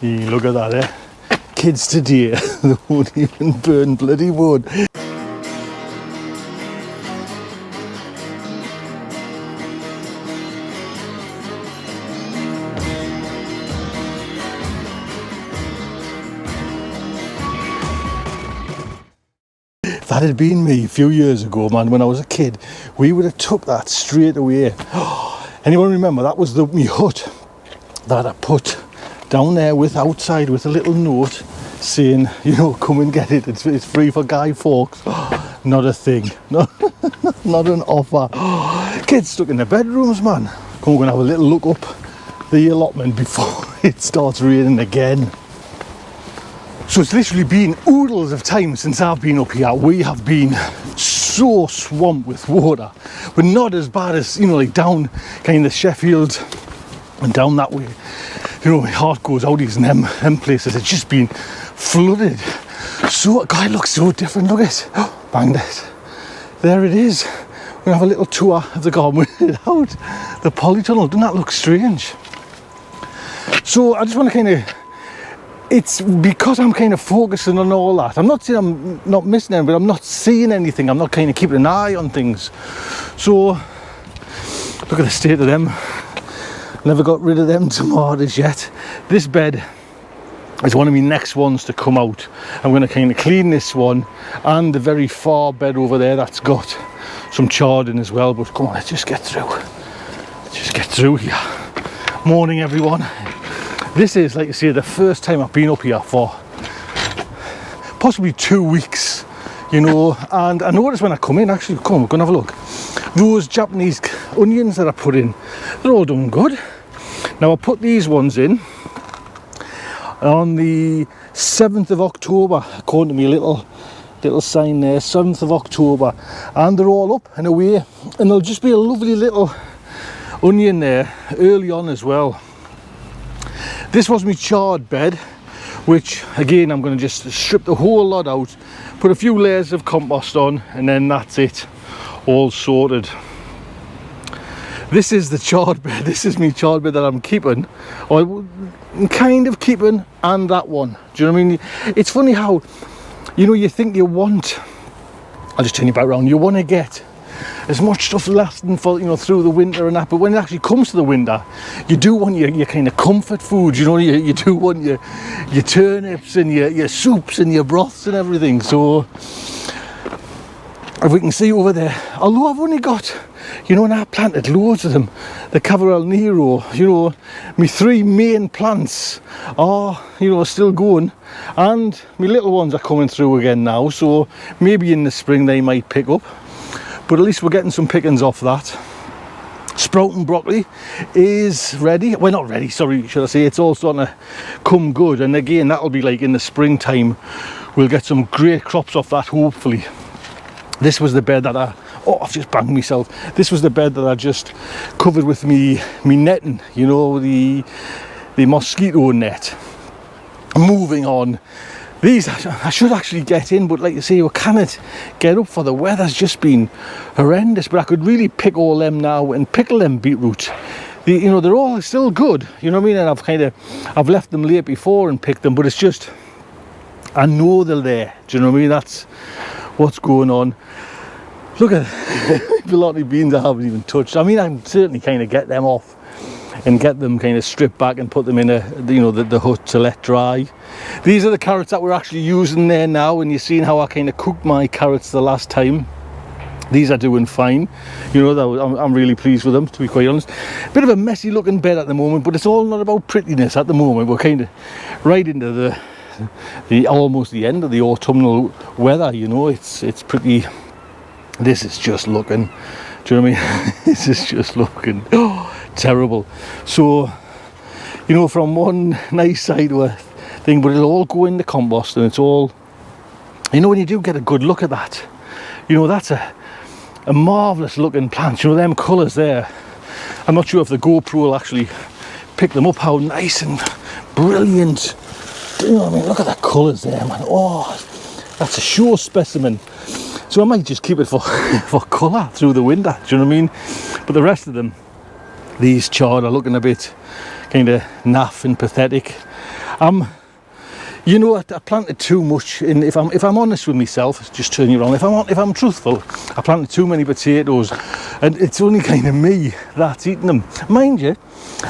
Look at that, eh? Kids today, they won't even burn bloody wood. If that had been me a few years ago, man, when I was a kid, we would have took that straight away. Anyone remember that was me hut that I put down there outside with a little note saying, you know, come and get it, it's free for Guy Fawkes. Not a thing, no, not an offer. Kids stuck in their bedrooms, man. Come, we're gonna have a little look up the allotment before it starts raining again. So it's literally been oodles of time since I've been up here. We have been so swamped with water, but not as bad as, you know, like down kind of Sheffield and down that way. You know, my heart goes out these and them places. It's just been flooded. So, God, it looks so different. Look at it. Banged it. There it is. We're gonna have a little tour of the garden without the polytunnel. Doesn't that look strange? So I just want to kind of, it's because I'm kind of focusing on all that. I'm not saying I'm not missing anything, but I'm not seeing anything. I'm not kind of keeping an eye on things. So look at the state of them. Never got rid of them tomatoes yet. This bed is one of my next ones to come out. I'm going to kind of clean this one and the very far bed over there that's got some chard in as well. But come on, let's just get through. Let's just get through here. Morning, everyone. This is, like I say, the first time I've been up here for possibly 2 weeks, you know, and I noticed when I come in, actually, come on, we're going to have a look. Those Japanese onions that I put in, they're all done good. Now I put these ones in on the 7th of October, according to me little sign there, 7th of October, and they're all up and away, and there'll just be a lovely little onion there early on as well. This was my chard bed, which again I'm going to just strip the whole lot out, put a few layers of compost on, and then that's it, all sorted. This is the chard bed. This is my chard bed that I'm keeping, or I'm kind of keeping, and that one. Do you know what I mean? It's funny how, you know, you think you want, I'll just turn you back around, you want to get as much stuff lasting for, you know, through the winter and that, but when it actually comes to the winter, you do want your kind of comfort food, you know, you do want your turnips and your soups and your broths and everything. So if we can see over there, although I've only got, you know, and I planted loads of them, the Cavarel Nero, you know, my 3 main plants are, you know, still going, and my little ones are coming through again now, so maybe in the spring they might pick up, but at least we're getting some pickings off that. Sprouting broccoli is ready. Well, not ready, sorry, should I say. It's all starting to come good, and again, that'll be like in the springtime. We'll get some great crops off that, hopefully. This was the bed that I've just banged myself. This was the bed that I just covered with me netting, you know, the mosquito net. Moving on. These I should actually get in, but like you say, we cannot get up for the weather's just been horrendous. But I could really pick all them now and pickle them beetroot. You know, they're all still good, you know what I mean? And I've left them late before and picked them, but it's just, I know they're there. Do you know what I mean? That's what's going on. Look at the lot of beans I haven't even touched. I mean, I can certainly kind of get them off and get them kind of stripped back and put them in the hut to let dry. These are the carrots that we're actually using there now, and you've seen how I kind of cooked my carrots the last time. These are doing fine, you know. I'm really pleased with them, to be quite honest. Bit of a messy looking bed at the moment, but it's all not about prettiness at the moment. We're kind of right into the almost the end of the autumnal weather, you know. It's pretty. This is just looking, do you know what I mean? This is just looking terrible. So, you know, from one nice side to a thing, but it'll all go in the compost, and it's all, you know, when you do get a good look at that, you know, that's a marvellous looking plant. You know, them colours there, I'm not sure if the GoPro will actually pick them up, how nice and brilliant. Do you know what I mean? Look at the colours there, man. Oh, that's a sure specimen. So I might just keep it for colour through the winter, do you know what I mean? But the rest of them, these chard, are looking a bit kind of naff and pathetic. You know, I planted too much, and if I'm honest with myself, just turn you around. If I'm truthful, I planted too many potatoes, and it's only kind of me that's eating them. Mind you,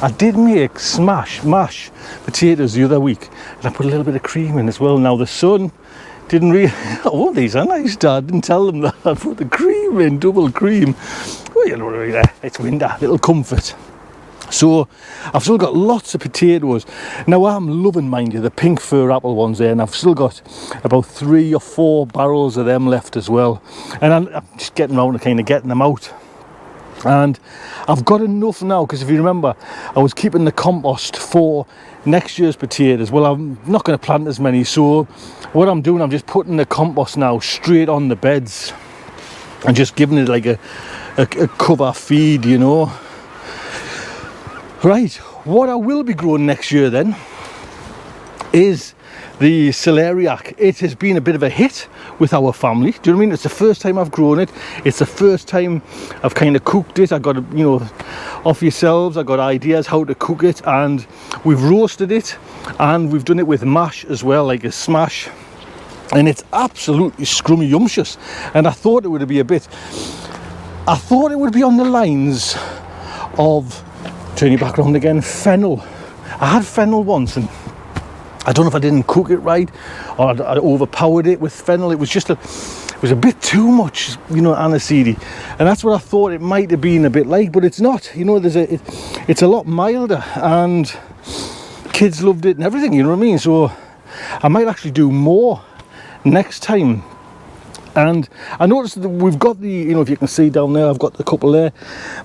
I did make mash potatoes the other week, and I put a little bit of cream in as well. Now the son didn't really. Oh, these are nice, Dad. Didn't tell them that I put the cream in, double cream. Well, you know, it's winter, little comfort. So I've still got lots of potatoes. Now I'm loving, mind you, the pink fir apple ones there, and I've still got about 3 or 4 barrels of them left as well, and I'm just getting around to kind of getting them out. And I've got enough now, because if you remember, I was keeping the compost for next year's potatoes. Well, I'm not going to plant as many, so what I'm doing, I'm just putting the compost now straight on the beds and just giving it like a cover feed, you know. Right, what I will be growing next year then is the celeriac. It has been a bit of a hit with our family. Do you know what I mean? It's the first time I've grown it. It's the first time I've kind of cooked it. I got, you know, off yourselves, I got ideas how to cook it, and we've roasted it, and we've done it with mash as well, like a smash, and it's absolutely scrummy-yumptious. And I thought it would be on the lines of, turn you back around again, fennel. I had fennel once, and I don't know if I didn't cook it right, or I overpowered it with fennel. It was just it was a bit too much, you know, aniseedy, and that's what I thought it might have been a bit like, but it's not. You know, it's a lot milder, and kids loved it and everything, you know what I mean? So I might actually do more next time. And I noticed that we've got the, you know, if you can see down there, I've got the couple there.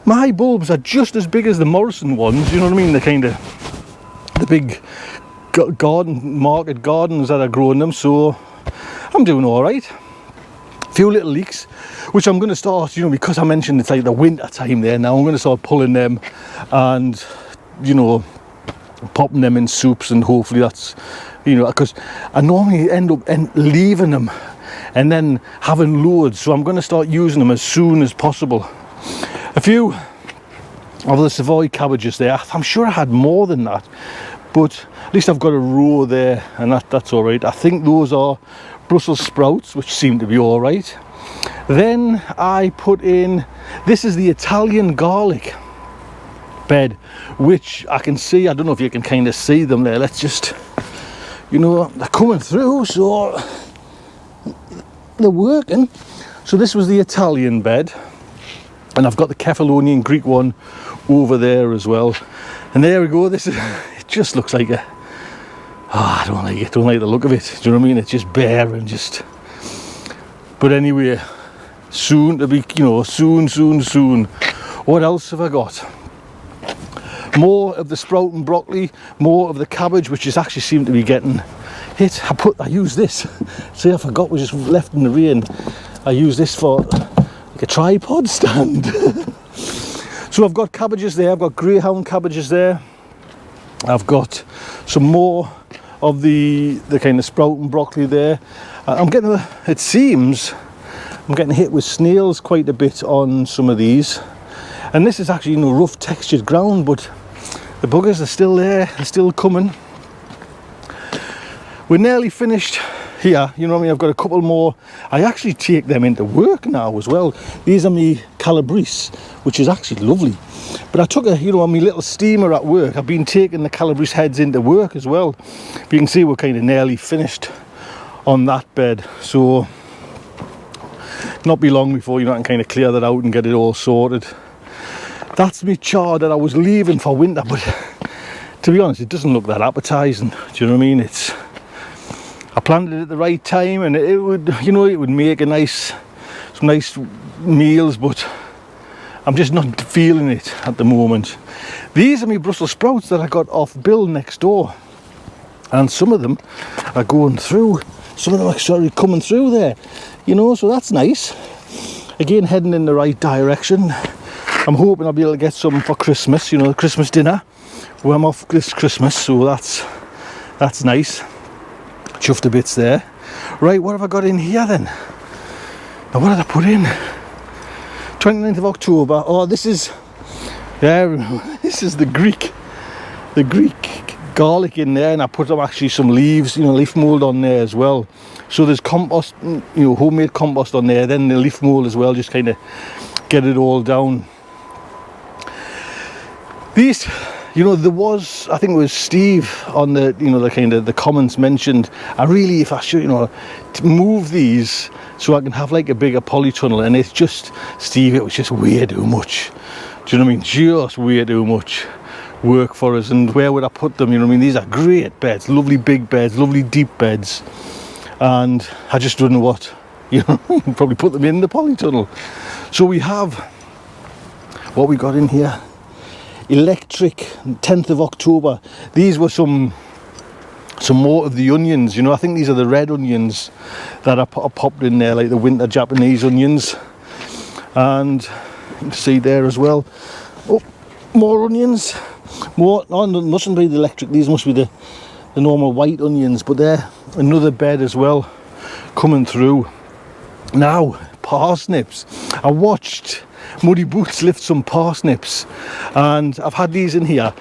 My bulbs are just as big as the Morrison ones, you know what I mean? The kind of, the big market gardens that are growing them, so I'm doing all right. A few little leeks, which I'm going to start, you know, because I mentioned it's like the winter time there now, I'm going to start pulling them and, you know, popping them in soups, and hopefully that's, you know, because I normally end up leaving them and then having loads, so I'm going to start using them as soon as possible. A few of the Savoy cabbages there, I'm sure I had more than that, but at least I've got a row there, and that's all right. I think those are Brussels sprouts, which seem to be all right. Then I put in, this is the Italian garlic bed, which I can see, I don't know if you can kind of see them there, let's just, you know, they're coming through, so they're working. So this was the Italian bed, and I've got the Kefalonian Greek one over there as well, and there we go. This is, it just looks like a, I don't like it, don't like the look of it, do you know what I mean? It's just bare and just, but anyway, soon to be, you know, soon. What else have I got? More of the sprout and broccoli, more of the cabbage, which is actually seemed to be getting hit. I use this, see, I forgot, we just left in the rain. I use this for like a tripod stand. So I've got cabbages there, I've got greyhound cabbages there, I've got some more of the kind of sprout and broccoli there. I'm getting, it seems I'm getting hit with snails quite a bit on some of these, and this is actually, you know, rough textured ground, but the buggers are still there, they're still coming. We're nearly finished here, you know what I mean? I've got a couple more. I actually take them into work now as well. These are my Calabrese, which is actually lovely. But I took a, you know, on my little steamer at work, I've been taking the Calabrese heads into work as well. But you can see we're kind of nearly finished on that bed. So not be long before, you know, I can kind of clear that out and get it all sorted. That's my chard that I was leaving for winter, but to be honest, it doesn't look that appetizing. Do you know what I mean? I planted it at the right time, and it would, you know, it would make some nice meals, but I'm just not feeling it at the moment. These are my Brussels sprouts that I got off Bill next door, and some of them are going through. Some of them are actually coming through there, you know, so that's nice. Again, heading in the right direction. I'm hoping I'll be able to get some for Christmas, you know, the Christmas dinner. Well, I'm off this Christmas, so that's nice. Chuffed to bits there. Right, what have I got in here then? Now, what did I put in? 29th of October. Oh, this is, yeah, this is the Greek the Greek garlic in there, and I put actually some leaves, leaf mold on there as well. So there's compost, homemade compost on there, then the leaf mold as well, just kind of get it all down. These, there was, I think it was Steve on the, the kind of the comments mentioned, if I should, to move these so I can have like a bigger polytunnel, and it's just, Steve, it was just way too much. Do you know what I mean? Just way too much work for us. And where would I put them? These are great beds, lovely big beds, lovely deep beds, and I just don't know what, probably put them in the polytunnel. So we have, what we got in here, electric, 10th of October. These were some more of the onions. I think these are the red onions that are popped in there, like the winter Japanese onions. And you can see there as well, oh, more onions, more. Oh, no, mustn't be the electric, these must be the normal white onions, but they're another bed as well coming through. Now, parsnips. I watched Muddy Boots lift some parsnips, and I've had these in here.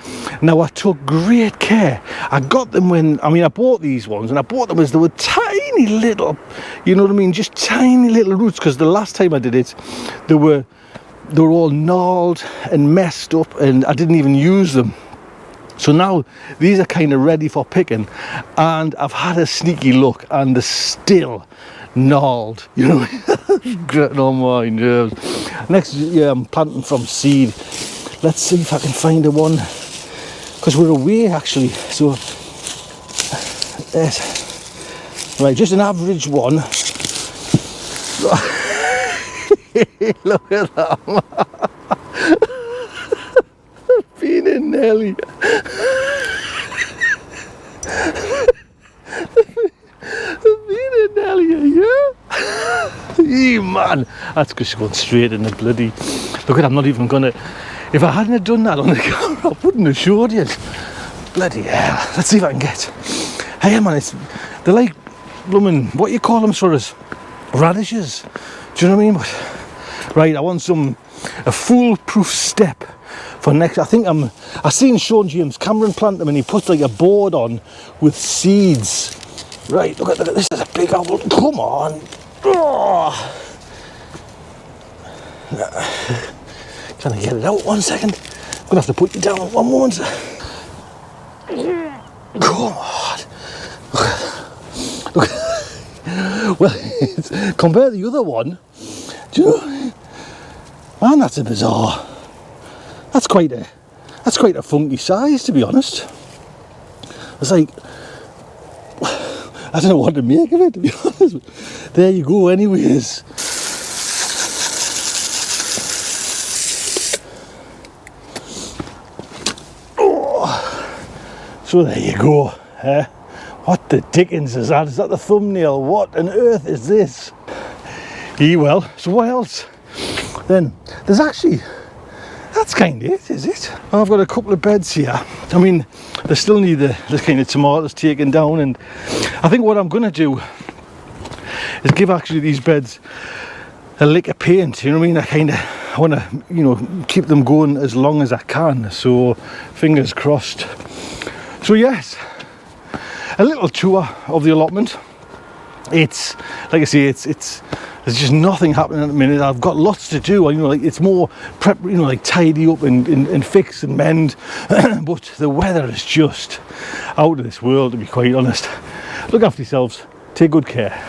Now, I took great care. I got them when, I bought these ones, and I bought them as they were tiny little, just tiny little roots, because the last time I did it, they were all gnarled and messed up, and I didn't even use them. So now these are kind of ready for picking, and I've had a sneaky look, and they're still gnarled, getting on my nerves. Next year I'm planting from seed. Let's see if I can find a one, because we're away actually. So yes, right, just an average one. Look at that. Been in Nelly. Man, that's because she's going straight in the bloody. Look at, I'm not even gonna. If I hadn't have done that on the camera, I wouldn't have showed you. Bloody hell. Let's see if I can get. Hey man, they're like blooming, what you call them, sort of radishes. Do you know what I mean? But, right, I want a foolproof step for next. I seen Sean James Cameron plant them, and he puts like a board on with seeds. Right, look at this. Is a big apple. Come on. Oh. Trying to get it out. 1 second. I'm gonna have to put you down 1 moment. Come on. Look. Well, compared to the other one, man, that's a bizarre. That's quite a funky size, to be honest. It's like, I don't know what to make of it, to be honest. There you go, anyways. Oh. So there you go. What the dickens is that? Is that the thumbnail? What on earth is this? Well, so what else? Then there's actually, that's kind of it, is it? I've got a couple of beds here. They still need the kind of tomatoes taken down, and I think what I'm going to do is give actually these beds a lick of paint. I want to, keep them going as long as I can. So fingers crossed. So yes, a little tour of the allotment. It's like I say, there's just nothing happening at the minute. I've got lots to do. It's more prep, tidy up and fix and mend. But the weather is just out of this world, to be quite honest. Look after yourselves. Take good care.